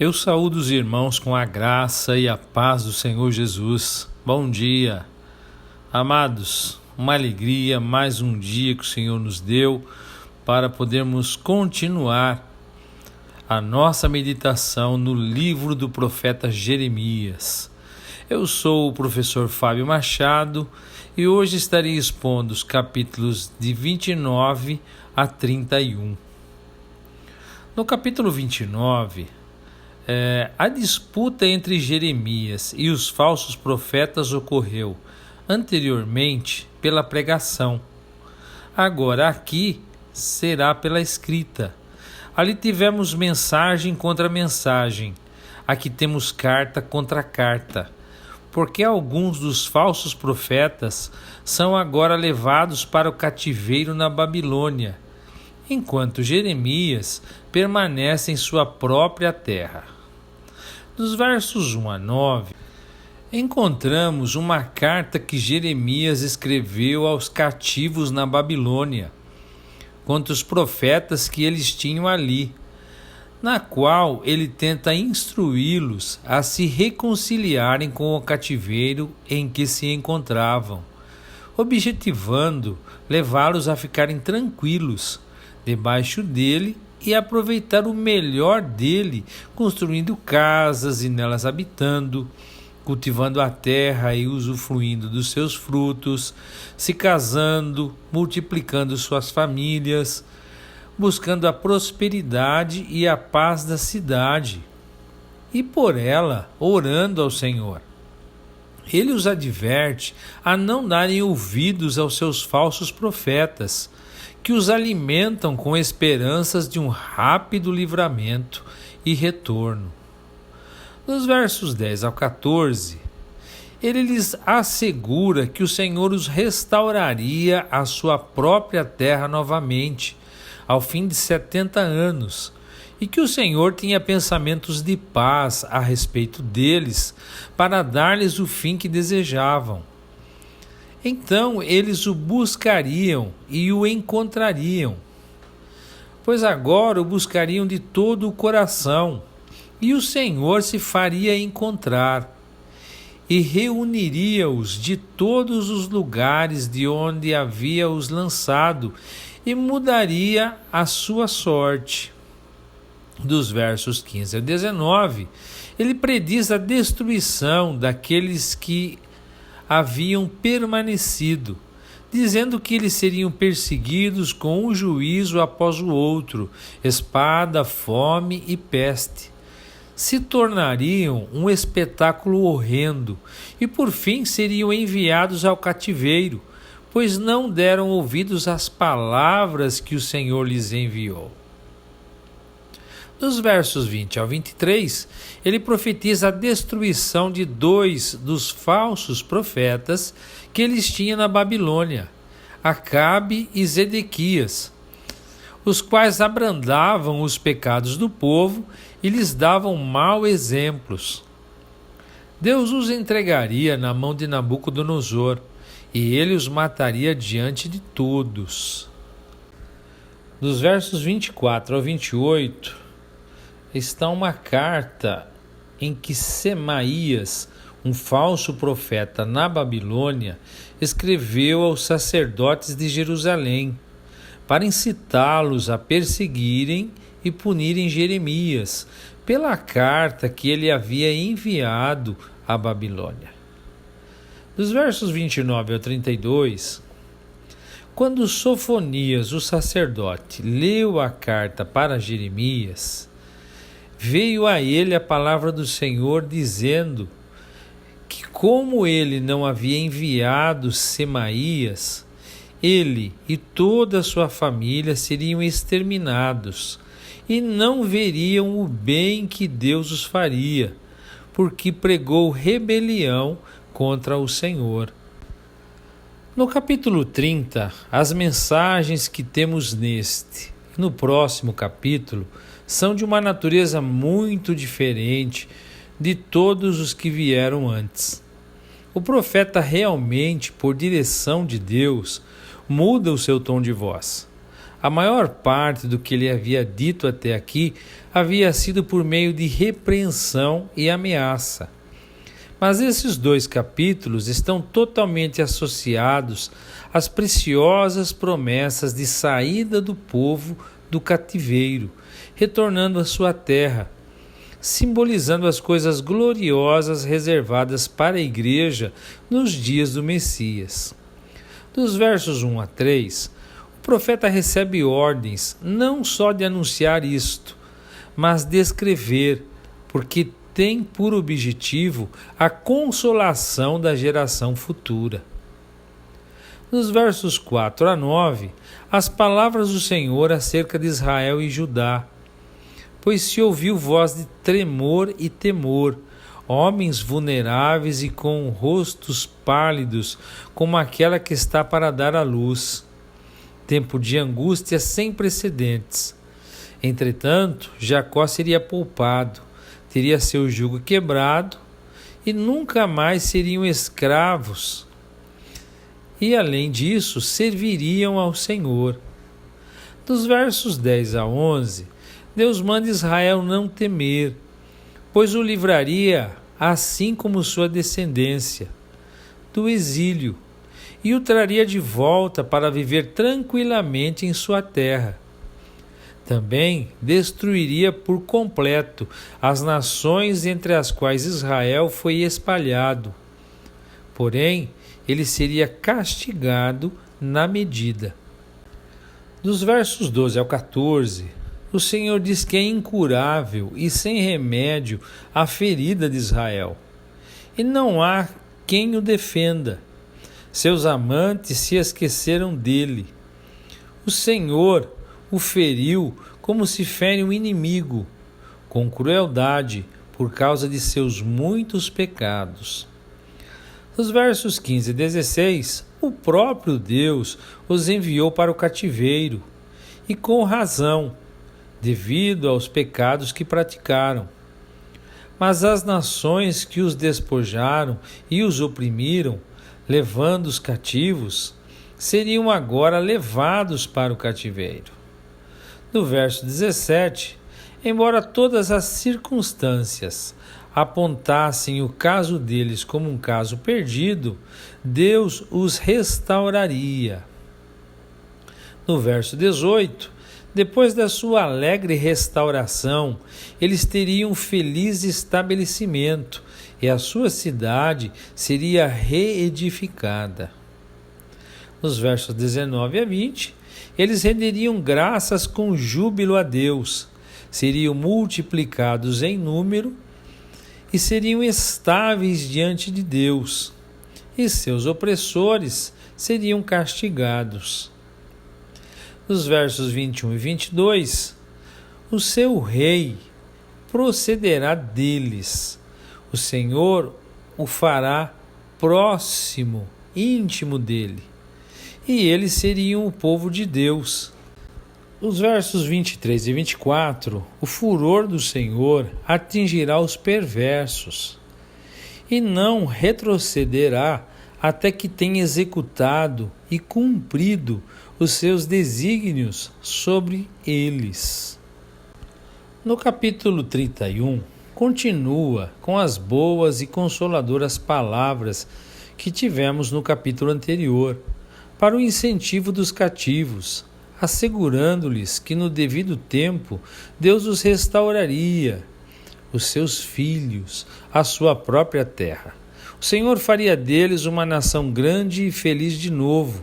Eu saúdo os irmãos com a graça e a paz do Senhor Jesus. Bom dia, amados, uma alegria, mais um dia que o Senhor nos deu para podermos continuar a nossa meditação no livro do profeta Jeremias. Eu sou o professor Fábio Machado e hoje estarei expondo os capítulos de 29 a 31. No capítulo 29, a disputa entre Jeremias e os falsos profetas ocorreu anteriormente pela pregação. Agora aqui será pela escrita. Ali tivemos mensagem contra mensagem. Aqui temos carta contra carta. Porque alguns dos falsos profetas são agora levados para o cativeiro na Babilônia, enquanto Jeremias permanece em sua própria terra. Dos versos 1 a 9, encontramos uma carta que Jeremias escreveu aos cativos na Babilônia, contra os profetas que eles tinham ali, na qual ele tenta instruí-los a se reconciliarem com o cativeiro em que se encontravam, objetivando levá-los a ficarem tranquilos debaixo dele e aproveitar o melhor dele, construindo casas e nelas habitando, cultivando a terra e usufruindo dos seus frutos, se casando, multiplicando suas famílias, buscando a prosperidade e a paz da cidade, e por ela orando ao Senhor. Ele os adverte a não darem ouvidos aos seus falsos profetas, que os alimentam com esperanças de um rápido livramento e retorno. Nos versos 10 ao 14, ele lhes assegura que o Senhor os restauraria à sua própria terra novamente, ao fim de 70 anos, e que o Senhor tinha pensamentos de paz a respeito deles, para dar-lhes o fim que desejavam. Então eles o buscariam e o encontrariam, pois agora o buscariam de todo o coração, e o Senhor se faria encontrar, e reuniria-os de todos os lugares de onde havia os lançado, e mudaria a sua sorte. Dos versos 15 a 19, ele prediz a destruição daqueles que haviam permanecido, dizendo que eles seriam perseguidos com um juízo após o outro, espada, fome e peste. Se tornariam um espetáculo horrendo e por fim seriam enviados ao cativeiro, pois não deram ouvidos às palavras que o Senhor lhes enviou. Dos versos 20 ao 23, ele profetiza a destruição de dois dos falsos profetas que eles tinham na Babilônia, Acabe e Zedequias, os quais abrandavam os pecados do povo e lhes davam maus exemplos. Deus os entregaria na mão de Nabucodonosor, e ele os mataria diante de todos. Dos versos 24 ao 28, está uma carta em que Semaías, um falso profeta na Babilônia, escreveu aos sacerdotes de Jerusalém, para incitá-los a perseguirem e punirem Jeremias, pela carta que ele havia enviado à Babilônia. Dos versos 29 ao 32, quando Sofonias, o sacerdote, leu a carta para Jeremias, veio a ele a palavra do Senhor dizendo que, como ele não havia enviado Semaías, ele e toda a sua família seriam exterminados e não veriam o bem que Deus os faria, porque pregou rebelião contra o Senhor. No capítulo 30, as mensagens que temos neste e no próximo capítulo são de uma natureza muito diferente de todos os que vieram antes. O profeta realmente, por direção de Deus, muda o seu tom de voz. A maior parte do que ele havia dito até aqui havia sido por meio de repreensão e ameaça. Mas esses 2 capítulos estão totalmente associados às preciosas promessas de saída do povo do cativeiro, retornando à sua terra, simbolizando as coisas gloriosas reservadas para a igreja nos dias do Messias. Dos versos 1 a 3, o profeta recebe ordens não só de anunciar isto, mas de escrever, porque tem por objetivo a consolação da geração futura. Nos versos 4 a 9, as palavras do Senhor acerca de Israel e Judá. Pois se ouviu voz de tremor e temor, homens vulneráveis e com rostos pálidos, como aquela que está para dar à luz. Tempo de angústia sem precedentes. Entretanto, Jacó seria poupado, teria seu jugo quebrado e nunca mais seriam escravos. E além disso, serviriam ao Senhor. Dos versos 10 a 11, Deus manda Israel não temer, pois o livraria, assim como sua descendência, do exílio, e o traria de volta para viver tranquilamente em sua terra. Também destruiria por completo as nações entre as quais Israel foi espalhado. Porém, ele seria castigado na medida. Dos versos 12 ao 14, o Senhor diz que é incurável e sem remédio a ferida de Israel, e não há quem o defenda. Seus amantes se esqueceram dele. O Senhor o feriu como se fere um inimigo, com crueldade, por causa de seus muitos pecados. Nos versos 15 e 16, o próprio Deus os enviou para o cativeiro, e com razão, devido aos pecados que praticaram. Mas as nações que os despojaram e os oprimiram, levando os cativos, seriam agora levados para o cativeiro. No verso 17, embora todas as circunstâncias apontassem o caso deles como um caso perdido, Deus os restauraria. No verso 18, depois da sua alegre restauração, eles teriam um feliz estabelecimento e a sua cidade seria reedificada. Nos versos 19 a 20, eles renderiam graças com júbilo a Deus, seriam multiplicados em número e seriam estáveis diante de Deus, e seus opressores seriam castigados. Nos versos 21 e 22, o seu rei procederá deles, o Senhor o fará próximo, íntimo dele, e eles seriam o povo de Deus. Os versos 23 e 24, o furor do Senhor atingirá os perversos, e não retrocederá até que tenha executado e cumprido os seus desígnios sobre eles. No capítulo 31, continua com as boas e consoladoras palavras que tivemos no capítulo anterior, para o incentivo dos cativos, assegurando-lhes que no devido tempo Deus os restauraria, os seus filhos, a sua própria terra. O Senhor faria deles uma nação grande e feliz de novo,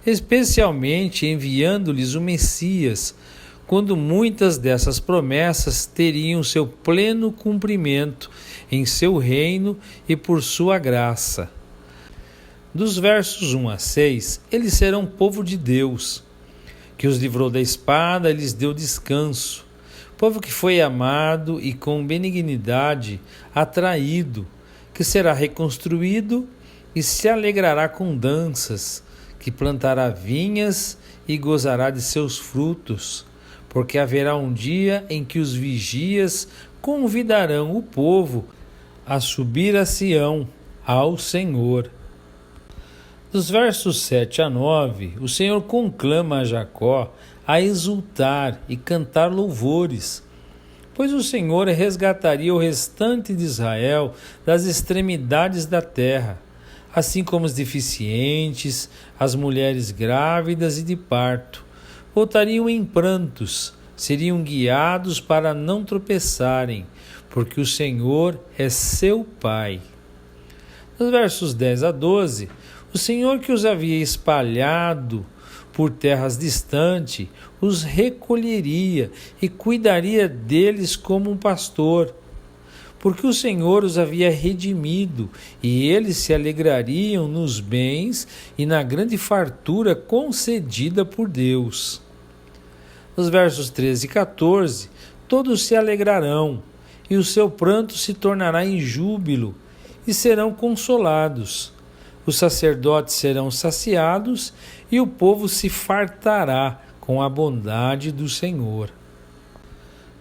especialmente enviando-lhes o Messias, quando muitas dessas promessas teriam seu pleno cumprimento em seu reino e por sua graça. Dos versos 1 a 6, eles serão povo de Deus, que os livrou da espada e lhes deu descanso, povo que foi amado e com benignidade atraído, que será reconstruído e se alegrará com danças, que plantará vinhas e gozará de seus frutos, porque haverá um dia em que os vigias convidarão o povo a subir a Sião, ao Senhor. Dos versos 7 a 9, o Senhor conclama a Jacó a exultar e cantar louvores, pois o Senhor resgataria o restante de Israel das extremidades da terra, assim como os deficientes, as mulheres grávidas e de parto. Voltariam em prantos, seriam guiados para não tropeçarem, porque o Senhor é seu Pai. Nos versos 10 a 12, o Senhor que os havia espalhado por terras distantes, os recolheria e cuidaria deles como um pastor, porque o Senhor os havia redimido, e eles se alegrariam nos bens e na grande fartura concedida por Deus. Nos versos 13 e 14, todos se alegrarão, e o seu pranto se tornará em júbilo, e serão consolados. Os sacerdotes serão saciados, e o povo se fartará com a bondade do Senhor.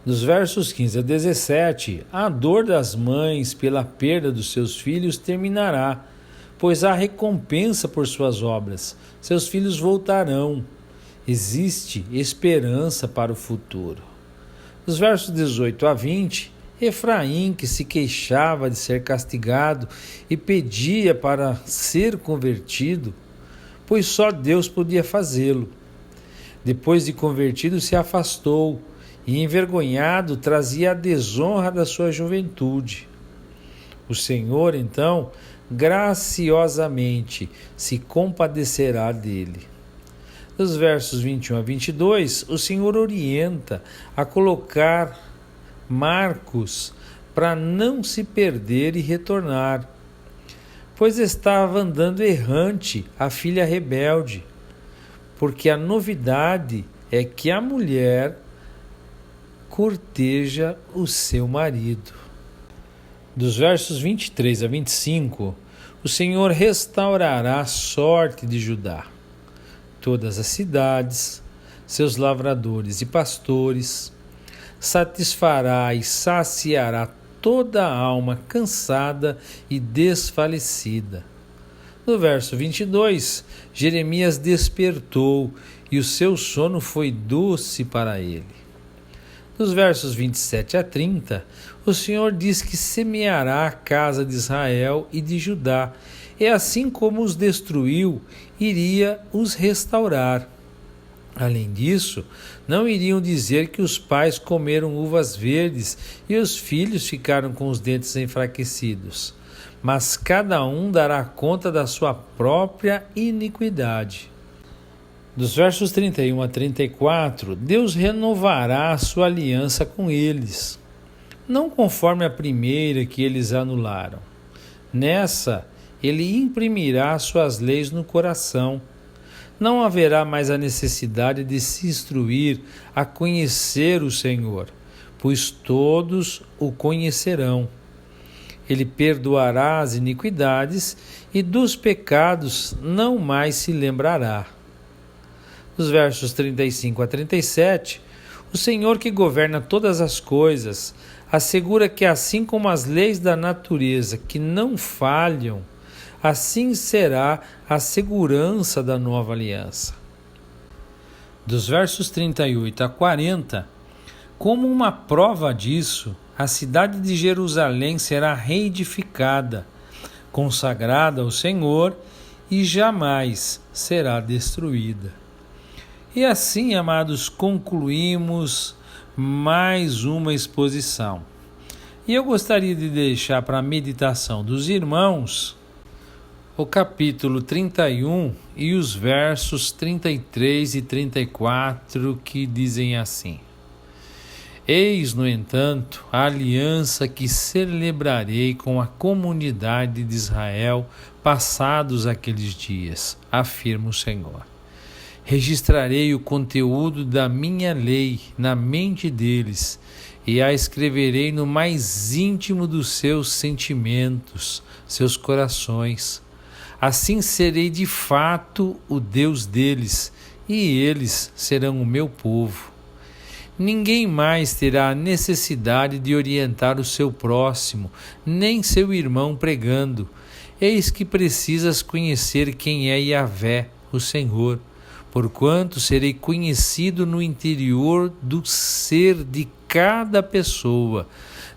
Dos versos 15 a 17, a dor das mães pela perda dos seus filhos terminará, pois há recompensa por suas obras. Seus filhos voltarão. Existe esperança para o futuro. Dos versos 18 a 20, Efraim, que se queixava de ser castigado e pedia para ser convertido, pois só Deus podia fazê-lo. Depois de convertido, se afastou e, envergonhado, trazia a desonra da sua juventude. O Senhor, então, graciosamente se compadecerá dele. Dos versos 21 a 22, o Senhor orienta a colocar marcos para não se perder e retornar, pois estava andando errante a filha rebelde, porque a novidade é que a mulher corteja o seu marido. Dos versos 23 a 25, o Senhor restaurará a sorte de Judá. Todas as cidades, seus lavradores e pastores, satisfará e saciará toda a alma cansada e desfalecida. No verso 22, Jeremias despertou e o seu sono foi doce para ele. Nos versos 27 a 30, o Senhor diz que semeará a casa de Israel e de Judá, e assim como os destruiu, iria os restaurar. Além disso, não iriam dizer que os pais comeram uvas verdes e os filhos ficaram com os dentes enfraquecidos, mas cada um dará conta da sua própria iniquidade. Dos versos 31 a 34, Deus renovará a sua aliança com eles, não conforme a primeira que eles anularam. Nessa, ele imprimirá suas leis no coração. Não haverá mais a necessidade de se instruir a conhecer o Senhor, pois todos o conhecerão. Ele perdoará as iniquidades e dos pecados não mais se lembrará. Nos versos 35 a 37, o Senhor que governa todas as coisas assegura que assim como as leis da natureza que não falham, assim será a segurança da nova aliança. Dos versos 38 a 40, como uma prova disso, a cidade de Jerusalém será reedificada, consagrada ao Senhor e jamais será destruída. E assim, amados, concluímos mais uma exposição. E eu gostaria de deixar para a meditação dos irmãos o capítulo 31 e os versos 33 e 34 que dizem assim: Eis, no entanto, a aliança que celebrarei com a comunidade de Israel passados aqueles dias, afirma o Senhor. Registrarei o conteúdo da minha lei na mente deles e a escreverei no mais íntimo dos seus sentimentos, seus corações. Assim serei de fato o Deus deles e eles serão o meu povo. Ninguém mais terá a necessidade de orientar o seu próximo, nem seu irmão pregando. Eis que precisas conhecer quem é Yahvé, o Senhor, porquanto serei conhecido no interior do ser de cada pessoa,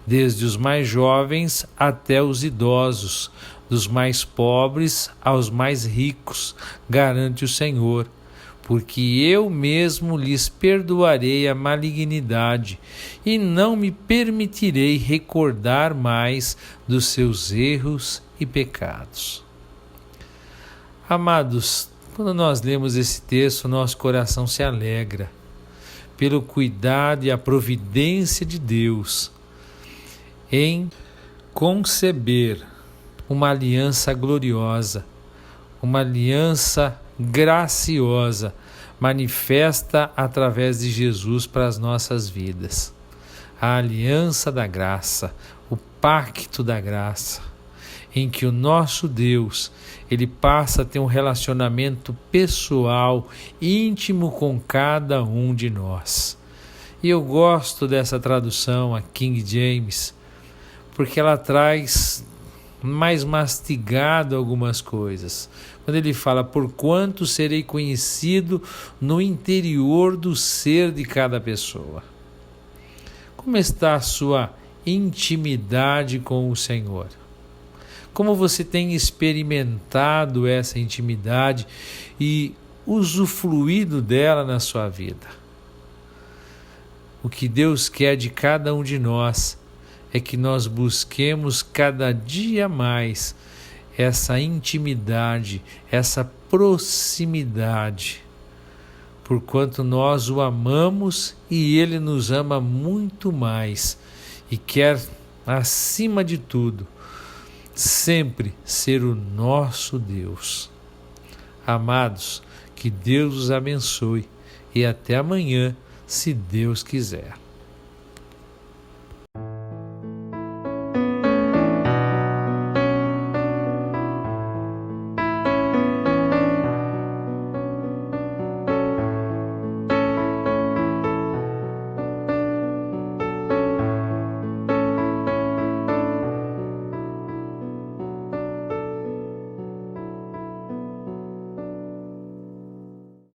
desde os mais jovens até os idosos, dos mais pobres aos mais ricos, garante o Senhor. Porque eu mesmo lhes perdoarei a malignidade e não me permitirei recordar mais dos seus erros e pecados. Amados, quando nós lemos esse texto, nosso coração se alegra pelo cuidado e a providência de Deus em conceber uma aliança gloriosa, uma aliança graciosa, manifesta através de Jesus para as nossas vidas. A aliança da graça, o pacto da graça, em que o nosso Deus, ele passa a ter um relacionamento pessoal, íntimo com cada um de nós. E eu gosto dessa tradução, a King James, porque ela traz mais mastigado algumas coisas. Quando ele fala, porquanto serei conhecido no interior do ser de cada pessoa. Como está a sua intimidade com o Senhor? Como você tem experimentado essa intimidade e usufruído dela na sua vida? O que Deus quer de cada um de nós é que nós busquemos cada dia mais essa intimidade, essa proximidade, porquanto nós o amamos e Ele nos ama muito mais e quer, acima de tudo, sempre ser o nosso Deus. Amados, que Deus os abençoe e até amanhã, se Deus quiser.